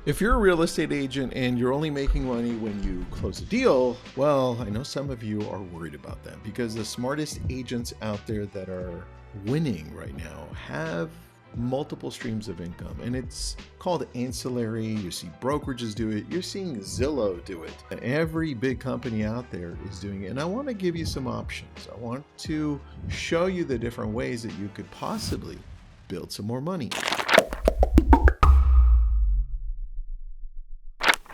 If you're a real estate agent and you're only making money when you close a deal, well, I know some of you are worried about that because the smartest agents out there that are winning right now have multiple streams of income, and it's called ancillary. You see brokerages do it. You're seeing Zillow do it. Every big company out there is doing it, and I want to give you some options. I want to show you the different ways that you could possibly build some more money.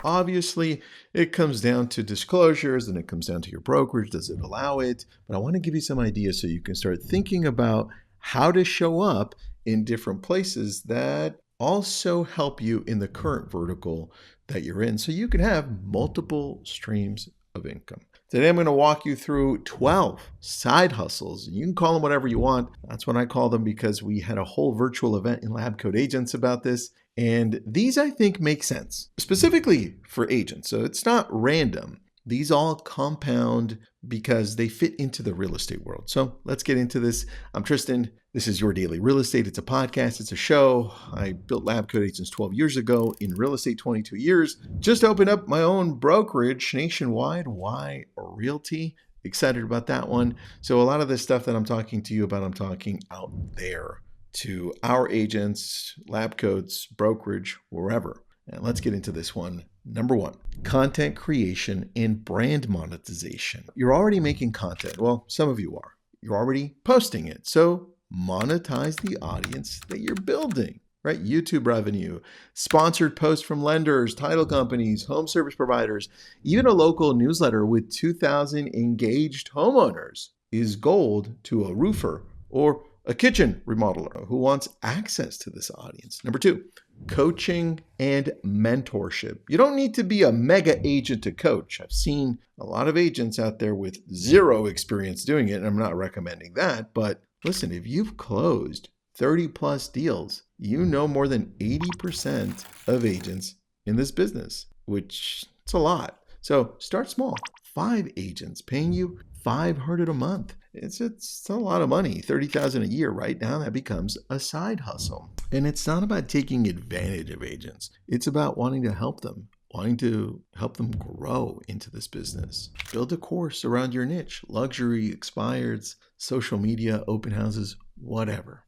Obviously, it comes down to disclosures and it comes down to your brokerage. Does it allow it? But I want to give you some ideas so you can start thinking about how to show up in different places that also help you in the current vertical that you're in so you can have multiple streams of income. Today, I'm going to walk you through 12 side hustles. You can call them whatever you want. That's what I call them because we had a whole virtual event in Lab Code Agents about this. And these, I think, make sense, specifically for agents. So it's not random. These all compound because they fit into the real estate world. So let's get into this. I'm Tristan. This is Your Daily Real Estate. It's a podcast. It's a show. I built Lab Code Agents 12 years ago. In real estate, 22 years. Just opened up my own brokerage nationwide. Why Realty? Excited about that one. So a lot of the stuff that I'm talking to you about, I'm talking out there to our agents, lab codes, brokerage, wherever. And let's get into this one. Number one, content creation and brand monetization. You're already making content. Well, some of you are. You're already posting it. So monetize the audience that you're building, right? YouTube revenue, sponsored posts from lenders, title companies, home service providers, even a local newsletter with 2,000 engaged homeowners is gold to a roofer or a kitchen remodeler who wants access to this audience. Number two, coaching and mentorship. You don't need to be a mega agent to coach. I've seen a lot of agents out there with zero experience doing it, and I'm not recommending that. But listen, if you've closed 30 plus deals, you know more than 80% of agents in this business, which it's a lot. So start small. 5 agents paying you $500 a month. It's a lot of money. $30,000 a year. Right now that becomes a side hustle. And it's not about taking advantage of agents. It's about wanting to help them grow into this business. Build a course around your niche, luxury, expireds, social media, open houses, whatever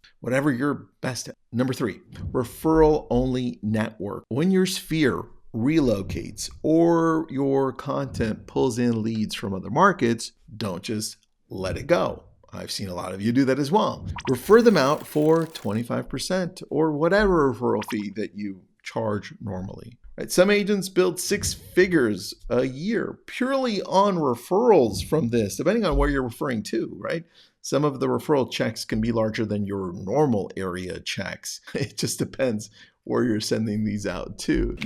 you're best at. Number 3, referral-only network. When your sphere relocates or your content pulls in leads from other markets, don't just let it go. I've seen a lot of you do that as well. Refer them out for 25% or whatever referral fee that you charge normally. Right? Some agents build 6 figures a year purely on referrals from this, depending on where you're referring to, right? Some of the referral checks can be larger than your normal area checks. It just depends where you're sending these out to.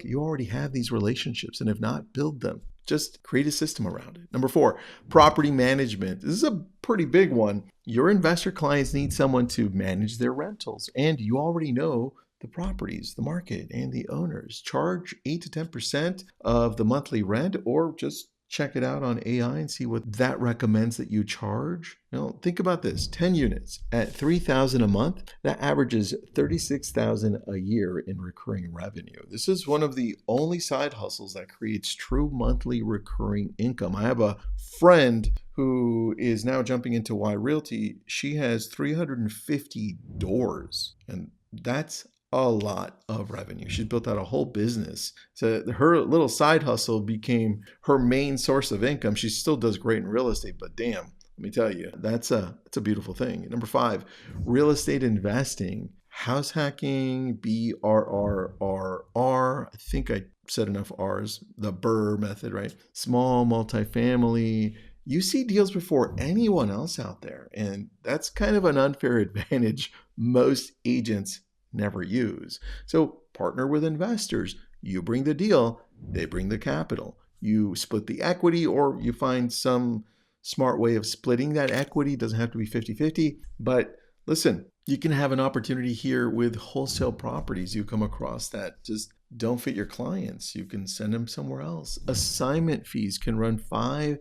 You already have these relationships, and if not, build them. Just create a system around it. Number 4, property management. This is a pretty big one. Your investor clients need someone to manage their rentals, and you already know the properties, the market, and the owners. Charge 8 to 10% of the monthly rent, or just check it out on AI and see what that recommends that you charge. Think about this. 10 units at $3,000 a month, that averages $36,000 a year in recurring revenue. This is one of the only side hustles that creates true monthly recurring income. I have a friend who is now jumping into Y Realty. She has 350 doors, and that's a lot of revenue. She's built out a whole business. So her little side hustle became her main source of income. She still does great in real estate, but damn, let me tell you, that's a beautiful thing. Number 5, real estate investing, house hacking, BRRRR. I think I said enough R's, the BRRR method, right? Small multifamily. You see deals before anyone else out there. And that's kind of an unfair advantage most agents never use. So partner with investors. You bring the deal, they bring the capital. You split the equity, or you find some smart way of splitting that equity. It doesn't have to be 50-50. But listen, you can have an opportunity here with wholesale properties you come across that just don't fit your clients. You can send them somewhere else. Assignment fees can run $5,000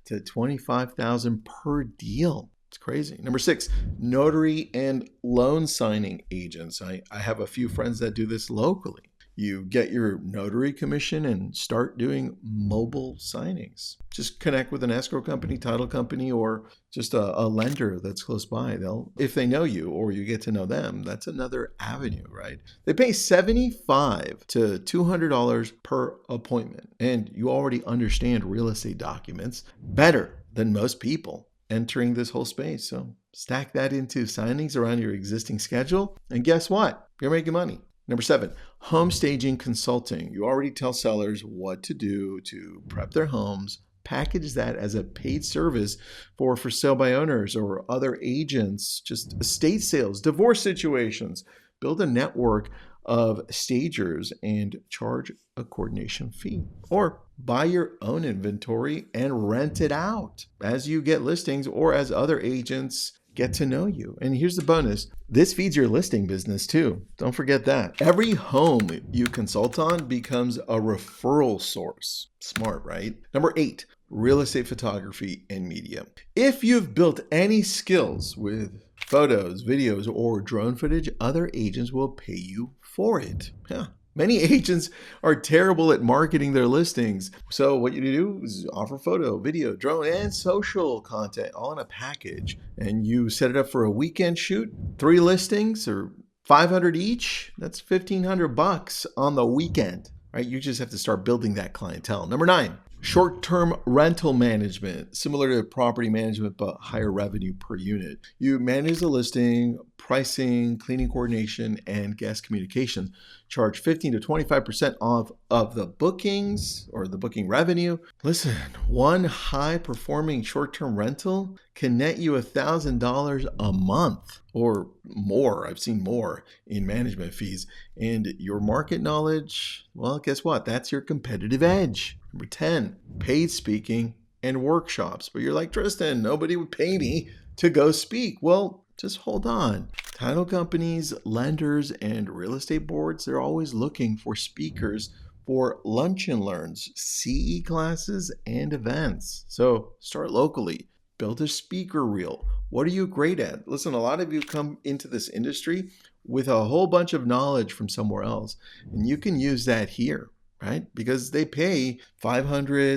to $25,000 per deal. It's crazy. Number 6, notary and loan signing agents. I have a few friends that do this locally. You get your notary commission and start doing mobile signings. Just connect with an escrow company, title company, or just a lender that's close by. If they know you or you get to know them, that's another avenue, right? They pay $75 to $200 per appointment, and you already understand real estate documents better than most people entering this whole space. So stack that into signings around your existing schedule, and guess what? You're making money. Number 7, home staging consulting. You already tell sellers what to do to prep their homes. Package that as a paid service for sale by owners or other agents, just estate sales, divorce situations. Build a network of stagers and charge a coordination fee. Or buy your own inventory and rent it out as you get listings or as other agents get to know you. And here's the bonus. This feeds your listing business too. Don't forget that. Every home you consult on becomes a referral source. Smart, right? Number 8, real estate photography and media. If you've built any skills with photos, videos, or drone footage, other agents will pay you for it. Yeah. Many agents are terrible at marketing their listings. So what you do is offer photo, video, drone, and social content all in a package. And you set it up for a weekend shoot, 3 listings or 500 each. That's $1,500 on the weekend, right? You just have to start building that clientele. Number 9, short-term rental management, similar to property management, but higher revenue per unit. You manage the listing, pricing, cleaning coordination, and guest communication. Charge 15 to 25% off of the bookings or the booking revenue. Listen, one high-performing short-term rental can net you $1,000 a month or more. I've seen more in management fees. And your market knowledge, well, guess what? That's your competitive edge. Number 10, paid speaking and workshops. But you're like, Tristan, nobody would pay me to go speak. Well, just hold on. Title companies, lenders, and real estate boards, they're always looking for speakers for lunch and learns, CE classes, and events. So start locally. Build a speaker reel. What are you great at? Listen, a lot of you come into this industry with a whole bunch of knowledge from somewhere else, and you can use that here, right? Because they pay $500,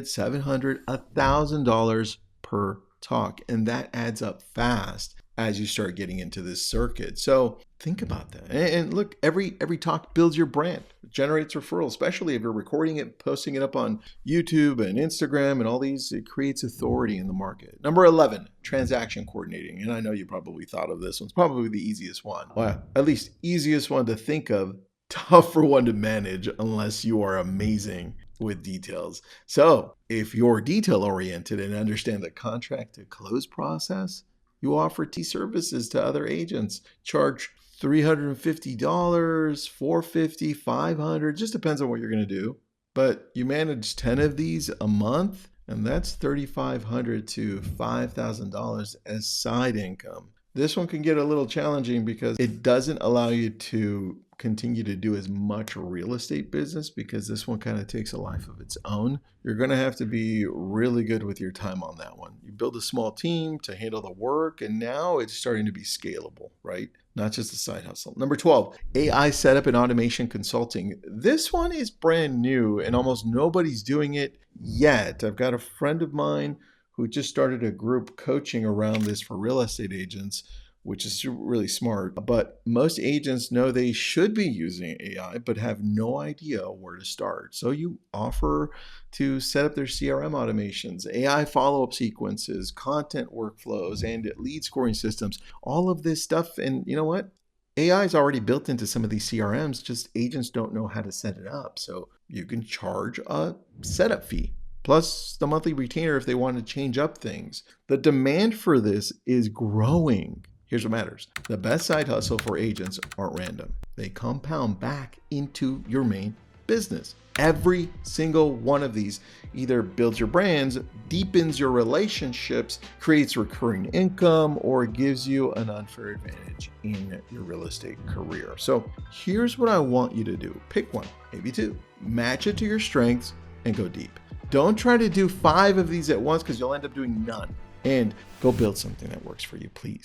$700, $1,000 per talk, and that adds up fast as you start getting into this circuit. So think about that. And look, every talk builds your brand, generates referrals, especially if you're recording it, posting it up on YouTube and Instagram and all these. It creates authority in the market. Number 11, transaction coordinating. And I know you probably thought of this one. It's probably the easiest one. Well, at least easiest one to think of, tougher one to manage unless you are amazing with details. So if you're detail oriented and understand the contract to close process, you offer services to other agents. Charge $350, $450, $500, just depends on what you're going to do. But you manage 10 of these a month, and that's $3,500 to $5,000 as side income. This one can get a little challenging because it doesn't allow you to continue to do as much real estate business because this one kind of takes a life of its own. You're going to have to be really good with your time on that one. You build a small team to handle the work, and now it's starting to be scalable, right? Not just a side hustle. Number 12, AI setup and automation consulting. This one is brand new and almost nobody's doing it yet. I've got a friend of mine who just started a group coaching around this for real estate agents, which is really smart. But most agents know they should be using AI, but have no idea where to start. So you offer to set up their CRM automations, AI follow-up sequences, content workflows, and lead scoring systems, all of this stuff. And you know what? AI is already built into some of these CRMs, just agents don't know how to set it up. So you can charge a setup fee, plus the monthly retainer if they want to change up things. The demand for this is growing. Here's what matters. The best side hustle for agents aren't random. They compound back into your main business. Every single one of these either builds your brands, deepens your relationships, creates recurring income, or gives you an unfair advantage in your real estate career. So here's what I want you to do. Pick one, maybe two. Match it to your strengths and go deep. Don't try to do 5 of these at once because you'll end up doing none. And go build something that works for you, please.